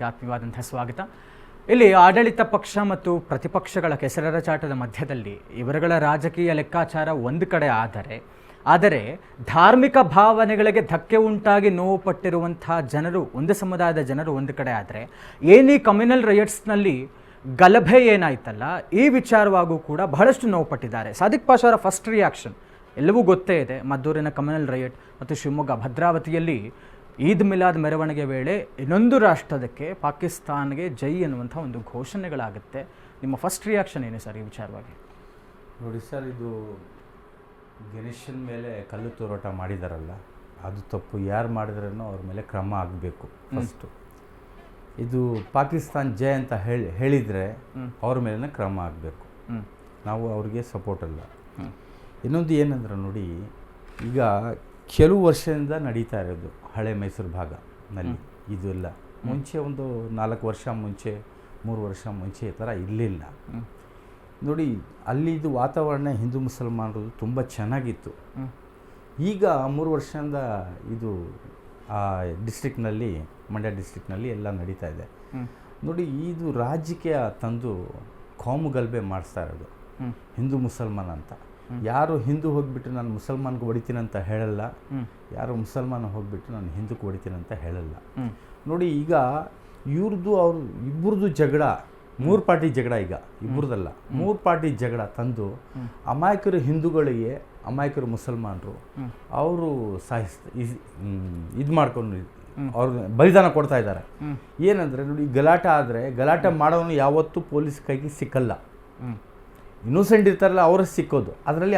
ಕಾರ್ಯಕ್ರಮಕ್ಕೆ ಆತ್ಮೀಯವಾದಂತಹ ಸ್ವಾಗತ. ಇಲ್ಲಿ ಆಡಳಿತ ಪಕ್ಷ ಮತ್ತು ಪ್ರತಿಪಕ್ಷಗಳ ಕೆಸರೆರಚಾಟದ ಮಧ್ಯದಲ್ಲಿ ಇವರುಗಳ ರಾಜಕೀಯ ಲೆಕ್ಕಾಚಾರ ಒಂದು ಕಡೆ ಆದರೆ ಧಾರ್ಮಿಕ ಭಾವನೆಗಳಿಗೆ ಧಕ್ಕೆ ಉಂಟಾಗಿ ನೋವು ಪಟ್ಟಿರುವಂತಹ ಜನರು, ಒಂದು ಸಮುದಾಯದ ಜನರು ಒಂದು ಕಡೆ ಆದರೆ, ಏನೀ ಕಮ್ಯುನಲ್ ರೈಟ್ಸ್ನಲ್ಲಿ ಗಲಭೆ ಏನಾಯ್ತಲ್ಲ, ಈ ವಿಚಾರವಾಗೂ ಕೂಡ ಬಹಳಷ್ಟು ನೋವು ಪಟ್ಟಿದ್ದಾರೆ. ಸಾದಿಕ್ ಪಾಷಾ ಅವರ ಫಸ್ಟ್ ರಿಯಾಕ್ಷನ್ ಎಲ್ಲವೂ ಗೊತ್ತೇ ಇದೆ. ಮದ್ದೂರಿನ ಕಮ್ಯುನಲ್ ರೈಟ್ ಮತ್ತು ಶಿವಮೊಗ್ಗ ಭದ್ರಾವತಿಯಲ್ಲಿ ಈದ್ ಮಿಲಾದ್ ಮೆರವಣಿಗೆ ವೇಳೆ ಇನ್ನೊಂದು ರಾಷ್ಟ್ರದಕ್ಕೆ, ಪಾಕಿಸ್ತಾನ್ಗೆ ಜೈ ಎನ್ನುವಂಥ ಒಂದು ಘೋಷಣೆಗಳಾಗುತ್ತೆ. ನಿಮ್ಮ ಫಸ್ಟ್ ರಿಯಾಕ್ಷನ್ ಏನು ಸರ್ ಈ ವಿಚಾರವಾಗಿ? ನೋಡಿ ಸರ್, ಇದು ಗಣೇಶನ ಮೇಲೆ ಕಲ್ಲು ತೂರಾಟ ಮಾಡಿದಾರಲ್ಲ, ಅದು ತಪ್ಪು. ಯಾರು ಮಾಡಿದ್ರೂ ಅವ್ರ ಮೇಲೆ ಕ್ರಮ ಆಗಬೇಕು ಫಸ್ಟು. ಇದು ಪಾಕಿಸ್ತಾನ್ ಜೈ ಅಂತ ಹೇಳಿದರೆ ಅವ್ರ ಮೇಲೇ ಕ್ರಮ ಆಗಬೇಕು. ನಾವು ಅವ್ರಿಗೆ ಸಪೋರ್ಟ್ ಅಲ್ಲ. ಇನ್ನೊಂದು ಏನಂದ್ರೆ ನೋಡಿ, ಈಗ ಕೆಲವು ವರ್ಷದಿಂದ ನಡೀತಾ ಇರೋದು ಹಳೆ ಮೈಸೂರು ಭಾಗನಲ್ಲಿ ಇದು ಎಲ್ಲ. ಮುಂಚೆ ಒಂದು 4 ವರ್ಷ ಮುಂಚೆ, 3 ವರ್ಷ ಮುಂಚೆ ಈ ಥರ ಇರಲಿಲ್ಲ ನೋಡಿ. ಅಲ್ಲಿದು ವಾತಾವರಣ ಹಿಂದೂ ಮುಸಲ್ಮಾನರದು ತುಂಬ ಚೆನ್ನಾಗಿತ್ತು. ಈಗ 3 ವರ್ಷದಿಂದ ಇದು ಆ ಡಿಸ್ಟ್ರಿಕ್ನಲ್ಲಿ, ಮಂಡ್ಯ ಡಿಸ್ಟ್ರಿಕ್ನಲ್ಲಿ ಎಲ್ಲ ನಡೀತಾ ಇದೆ ನೋಡಿ. ಇದು ರಾಜಕೀಯ ತಂದು ಕೋಮು ಗಲಭೆ ಮಾಡಿಸ್ತಾ ಇರೋದು ಹಿಂದೂ ಮುಸಲ್ಮಾನ ಅಂತ. ಯಾರು ಹಿಂದೂ ಹೋಗಿಬಿಟ್ಟು ನಾನು ಮುಸಲ್ಮಾನ್ಗೆ ಹೊಡಿತೀನಿ ಅಂತ ಹೇಳಲ್ಲ, ಯಾರು ಮುಸಲ್ಮಾನ ಹೋಗಿಬಿಟ್ಟು ನಾನು ಹಿಂದೂಕ್ಕೆ ಹೊಡಿತೀನಿ ಅಂತ ಹೇಳಲ್ಲ ನೋಡಿ. ಈಗ ಇವ್ರದ್ದು ಅವ್ರ ಇಬ್ಬರದು ಜಗಳ, 3 ಪಾರ್ಟಿ ಜಗಳ, ಈಗ ಇಬ್ಬರದಲ್ಲ 3 ಪಾರ್ಟಿ ಜಗಳ ತಂದು ಅಮಾಯಕರು ಹಿಂದೂಗಳಿಗೆ, ಅಮಾಯಕರು ಮುಸಲ್ಮಾನರು ಅವರು ಇದು ಮಾಡ್ಕೊಂಡು ಅವ್ರ ಬಲಿದಾನ ಕೊಡ್ತಾ ಇದ್ದಾರೆ. ಏನಂದರೆ ನೋಡಿ, ಗಲಾಟೆ ಆದರೆ ಗಲಾಟೆ ಮಾಡೋನು ಯಾವತ್ತೂ ಪೊಲೀಸ್ ಕೈಗೆ ಸಿಕ್ಕಲ್ಲ. ಇನ್ನೋಸೆಂಟ್ ಇರ್ತಾರಲ್ಲ ಅವರೇ ಸಿಕ್ಕೋದು. ಅದರಲ್ಲಿ